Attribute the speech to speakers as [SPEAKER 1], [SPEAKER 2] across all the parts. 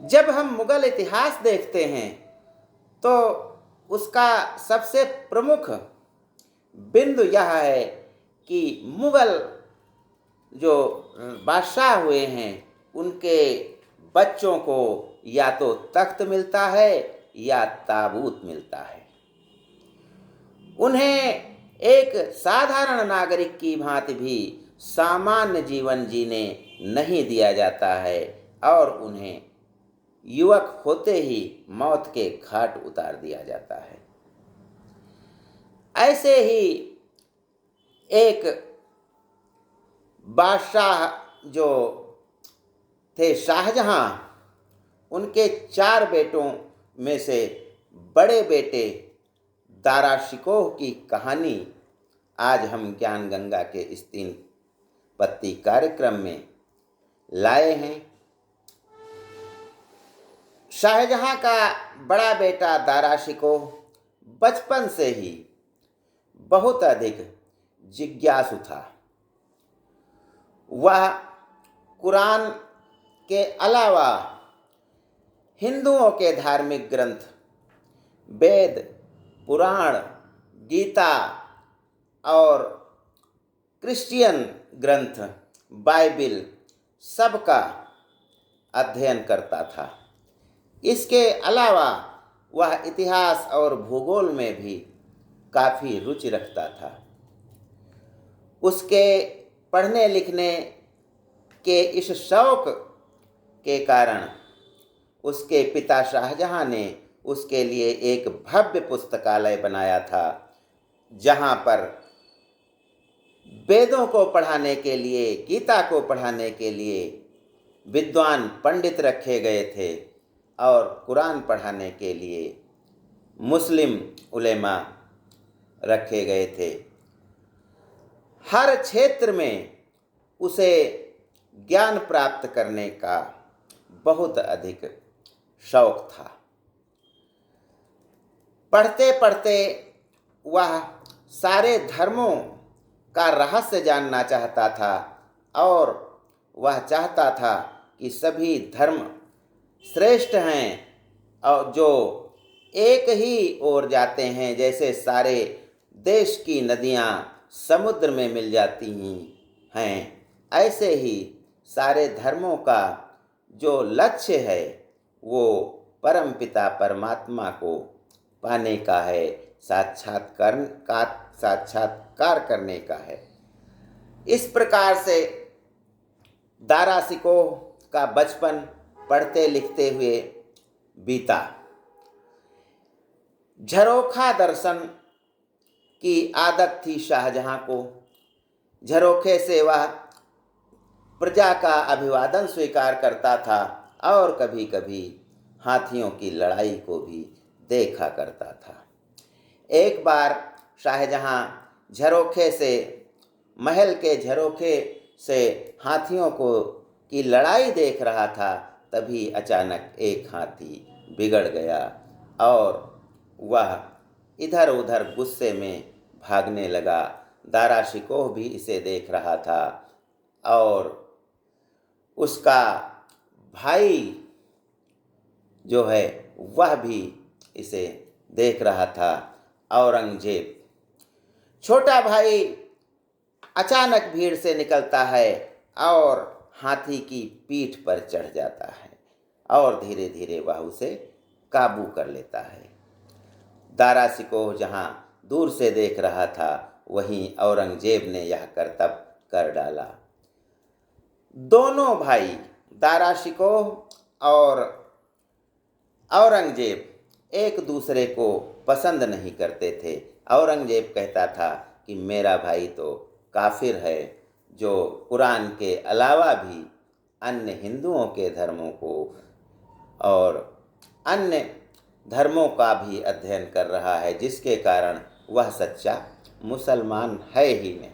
[SPEAKER 1] जब हम मुगल इतिहास देखते हैं तो उसका सबसे प्रमुख बिंदु यह है कि मुगल जो बादशाह हुए हैं उनके बच्चों को या तो तख्त मिलता है या ताबूत मिलता है। उन्हें एक साधारण नागरिक की भांति भी सामान्य जीवन जीने नहीं दिया जाता है और उन्हें युवक होते ही मौत के घाट उतार दिया जाता है। ऐसे ही एक बादशाह जो थे शाहजहां, उनके 4 बेटों में से बड़े बेटे दारा शिकोह की कहानी आज हम ज्ञान गंगा के इस 3 पत्ती कार्यक्रम में लाए हैं। शाहजहां का बड़ा बेटा दारा शिकोह बचपन से ही बहुत अधिक जिज्ञासु था। वह कुरान के अलावा हिंदुओं के धार्मिक ग्रंथ वेद, पुराण, गीता और क्रिश्चियन ग्रंथ बाइबिल सबका अध्ययन करता था। इसके अलावा वह इतिहास और भूगोल में भी काफ़ी रुचि रखता था। उसके पढ़ने लिखने के इस शौक के कारण उसके पिता शाहजहां ने उसके लिए एक भव्य पुस्तकालय बनाया था, जहां पर वेदों को पढ़ाने के लिए, गीता को पढ़ाने के लिए विद्वान पंडित रखे गए थे और कुरान पढ़ाने के लिए मुस्लिम उलेमा रखे गए थे। हर क्षेत्र में उसे ज्ञान प्राप्त करने का बहुत अधिक शौक था। पढ़ते पढ़ते वह सारे धर्मों का रहस्य जानना चाहता था और वह चाहता था कि सभी धर्म श्रेष्ठ हैं और जो एक ही ओर जाते हैं, जैसे सारे देश की नदियाँ समुद्र में मिल जाती हैं, ऐसे ही सारे धर्मों का जो लक्ष्य है वो परमपिता परमात्मा को पाने का है, साक्षात्कार करने का है। इस प्रकार से दारा शिकोह का बचपन पढ़ते लिखते हुए बीता। झरोखा दर्शन की आदत थी शाहजहां को। झरोखे से वह प्रजा का अभिवादन स्वीकार करता था और कभी कभी हाथियों की लड़ाई को भी देखा करता था। एक बार शाहजहां महल के झरोखे से हाथियों की लड़ाई देख रहा था, तभी अचानक एक हाथी बिगड़ गया और वह इधर उधर गुस्से में भागने लगा। दारा शिकोह भी इसे देख रहा था और उसका भाई जो है वह भी इसे देख रहा था। औरंगजेब, छोटा भाई, अचानक भीड़ से निकलता है और हाथी की पीठ पर चढ़ जाता है और धीरे धीरे वह उसे काबू कर लेता है। दारा शिकोह जहाँ दूर से देख रहा था, वहीं औरंगजेब ने यह करतब कर डाला। दोनों भाई दारा शिकोह और औरंगजेब एक दूसरे को पसंद नहीं करते थे। औरंगजेब कहता था कि मेरा भाई तो काफिर है, जो कुरान के अलावा भी अन्य हिंदुओं के धर्मों को और अन्य धर्मों का भी अध्ययन कर रहा है, जिसके कारण वह सच्चा मुसलमान है ही नहीं।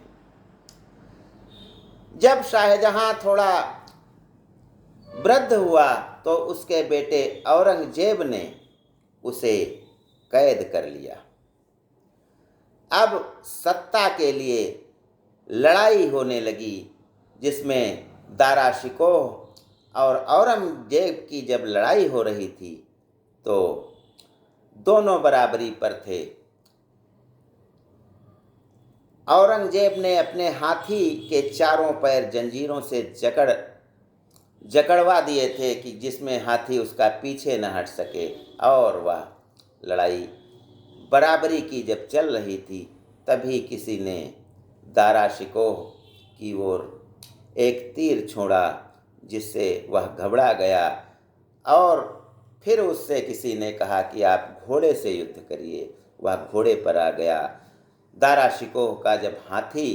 [SPEAKER 1] जब शाहजहां थोड़ा वृद्ध हुआ तो उसके बेटे औरंगजेब ने उसे कैद कर लिया। अब सत्ता के लिए लड़ाई होने लगी, जिसमें दारा शिकोह और औरंगजेब की जब लड़ाई हो रही थी तो दोनों बराबरी पर थे। औरंगजेब ने अपने हाथी के चारों पैर जंजीरों से जकड़वा दिए थे कि जिसमें हाथी उसका पीछे न हट सके। और वह लड़ाई बराबरी की जब चल रही थी तभी किसी ने दारा शिकोह की ओर एक तीर छोड़ा, जिससे वह घबरा गया और फिर उससे किसी ने कहा कि आप घोड़े से युद्ध करिए। वह घोड़े पर आ गया। दारा शिकोह का जब हाथी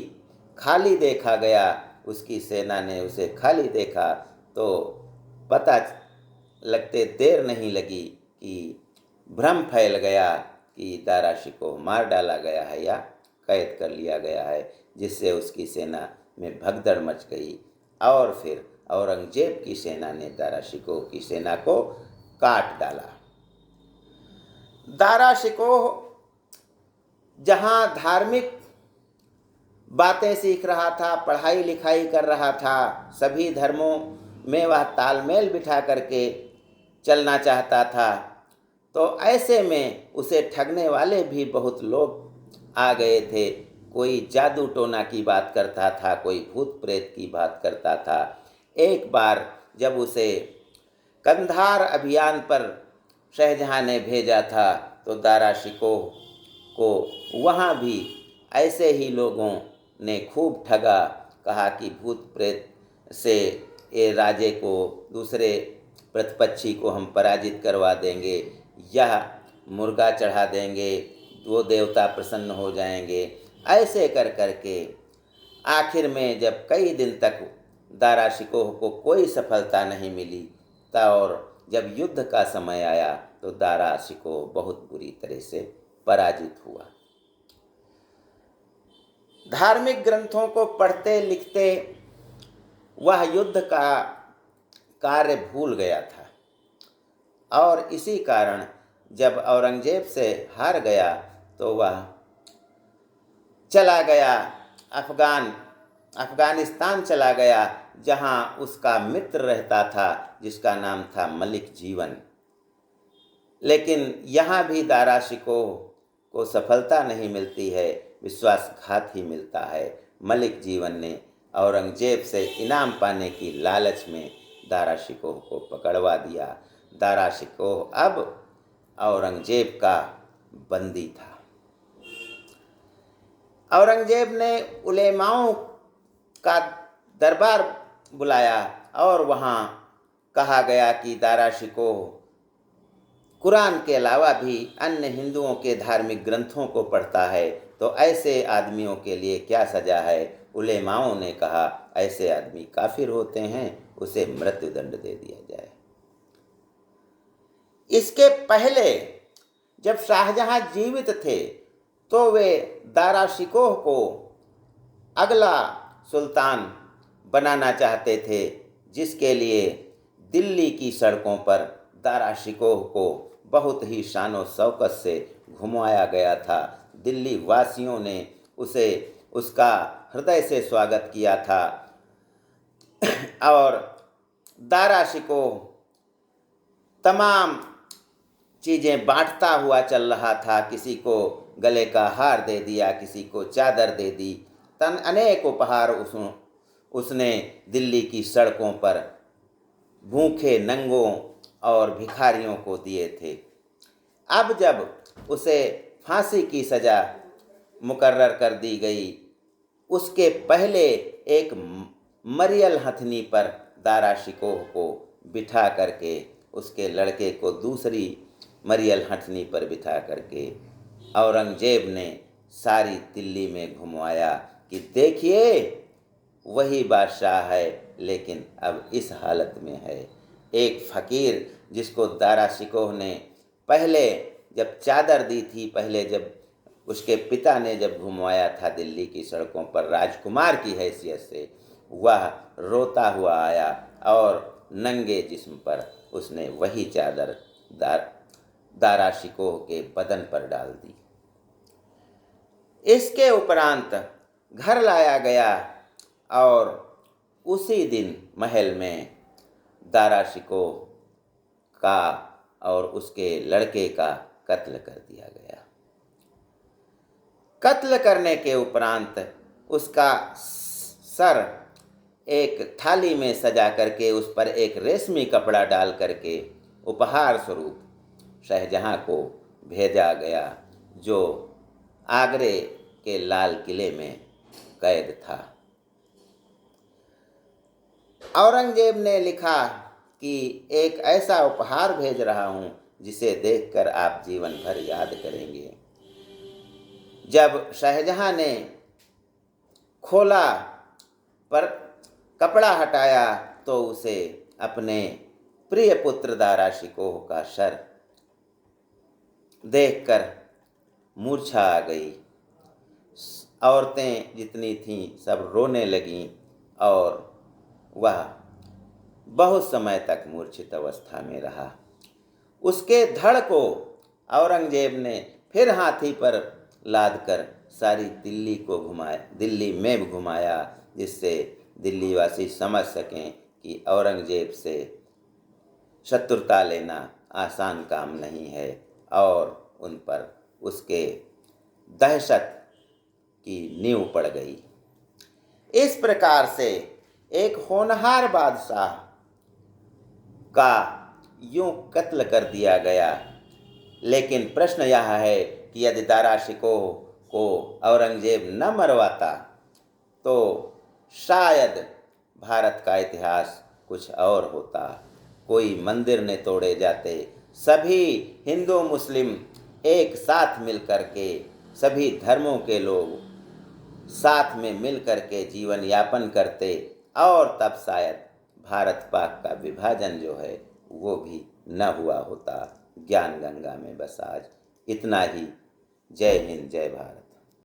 [SPEAKER 1] खाली देखा गया, उसकी सेना ने उसे खाली देखा, तो पता लगते देर नहीं लगी कि भ्रम फैल गया कि दारा शिकोह मार डाला गया है या कैद कर लिया गया है, जिससे उसकी सेना में भगदड़ मच गई। और फिर औरंगजेब की सेना ने दारा शिकोह की सेना को काट डाला। दारा शिकोह जहाँ धार्मिक बातें सीख रहा था, पढ़ाई लिखाई कर रहा था, सभी धर्मों में वह तालमेल बिठा करके चलना चाहता था, तो ऐसे में उसे ठगने वाले भी बहुत लोग आ गए थे। कोई जादू टोना की बात करता था, कोई भूत प्रेत की बात करता था। एक बार जब उसे कंधार अभियान पर शाहजहाँ ने भेजा था तो दारा शिकोह को वहाँ भी ऐसे ही लोगों ने खूब ठगा, कहा कि भूत प्रेत से ये राजे को, दूसरे प्रतिपक्षी को हम पराजित करवा देंगे, यह मुर्गा चढ़ा देंगे, वो देवता प्रसन्न हो जाएंगे। ऐसे कर करके आखिर में जब कई दिन तक दारा शिकोह को कोई सफलता नहीं मिली, और जब युद्ध का समय आया तो दारा शिकोह बहुत बुरी तरह से पराजित हुआ। धार्मिक ग्रंथों को पढ़ते लिखते वह युद्ध का कार्य भूल गया था और इसी कारण जब औरंगजेब से हार गया तो वह चला गया अफगानिस्तान चला गया, जहां उसका मित्र रहता था जिसका नाम था मलिक जीवन। लेकिन यहाँ भी दारा शिकोह को सफलता नहीं मिलती है, विश्वासघात ही मिलता है। मलिक जीवन ने औरंगजेब से इनाम पाने की लालच में दारा शिकोह को पकड़वा दिया। दारा शिकोह अब औरंगजेब का बंदी था। औरंगजेब ने उलेमाओं का दरबार बुलाया और वहाँ कहा गया कि दारा शिकोह कुरान के अलावा भी अन्य हिंदुओं के धार्मिक ग्रंथों को पढ़ता है, तो ऐसे आदमियों के लिए क्या सजा है। उलेमाओं ने कहा ऐसे आदमी काफिर होते हैं, उसे मृत्युदंड दे दिया जाए। इसके पहले जब शाहजहां जीवित थे तो वे दारा शिकोह को अगला सुल्तान बनाना चाहते थे, जिसके लिए दिल्ली की सड़कों पर दारा शिकोह को बहुत ही शानो शौकत से घुमाया गया था। दिल्ली वासियों ने उसे उसका हृदय से स्वागत किया था और दारा शिकोह तमाम चीज़ें बांटता हुआ चल रहा था। किसी को गले का हार दे दिया, किसी को चादर दे दी, अनेक उपहार उसने दिल्ली की सड़कों पर भूखे नंगों और भिखारियों को दिए थे। अब जब उसे फांसी की सज़ा मुकर्रर कर दी गई, उसके पहले एक मरियल हथनी पर दारा शिकोह को बिठा करके उसके लड़के को दूसरी मरियल हथनी पर बिठा करके औरंगजेब ने सारी दिल्ली में घुमाया कि देखिए वही बादशाह है, लेकिन अब इस हालत में है। एक फ़कीर जिसको दारा शिकोह ने पहले जब चादर दी थी, पहले जब उसके पिता ने जब घुमाया था दिल्ली की सड़कों पर राजकुमार की हैसियत से, वह रोता हुआ आया और नंगे जिस्म पर उसने वही चादर दारा शिकोह के बदन पर डाल दी। इसके उपरांत घर लाया गया और उसी दिन महल में दारा शिकोह का और उसके लड़के का कत्ल कर दिया गया। कत्ल करने के उपरांत उसका सर एक थाली में सजा करके उस पर एक रेशमी कपड़ा डाल करके उपहार स्वरूप शाहजहां को भेजा गया, जो आगरे के लाल किले में कैद था। औरंगजेब ने लिखा कि एक ऐसा उपहार भेज रहा हूं जिसे देखकर आप जीवन भर याद करेंगे। जब शाहजहां ने खोला पर कपड़ा हटाया तो उसे अपने प्रिय पुत्र दारा शिकोह का सर देखकर मूर्छा आ गई। औरतें जितनी थीं सब रोने लगीं और वह बहुत समय तक मूर्छित अवस्था में रहा। उसके धड़ को औरंगजेब ने फिर हाथी पर लादकर सारी दिल्ली में घुमाया, जिससे दिल्ली वासी समझ सकें कि औरंगजेब से शत्रुता लेना आसान काम नहीं है और उन पर उसके दहशत की नींव पड़ गई। इस प्रकार से एक होनहार बादशाह का यूं कत्ल कर दिया गया। लेकिन प्रश्न यह है कि यदि दारा शिकोह को औरंगजेब न मरवाता तो शायद भारत का इतिहास कुछ और होता। कोई मंदिर न तोड़े जाते, सभी हिंदू मुस्लिम एक साथ मिल कर के, सभी धर्मों के लोग साथ में मिल कर के जीवन यापन करते और तब शायद भारत पाक का विभाजन जो है वो भी न हुआ होता। ज्ञान गंगा में बस आज इतना ही। जय हिंद, जय भारत।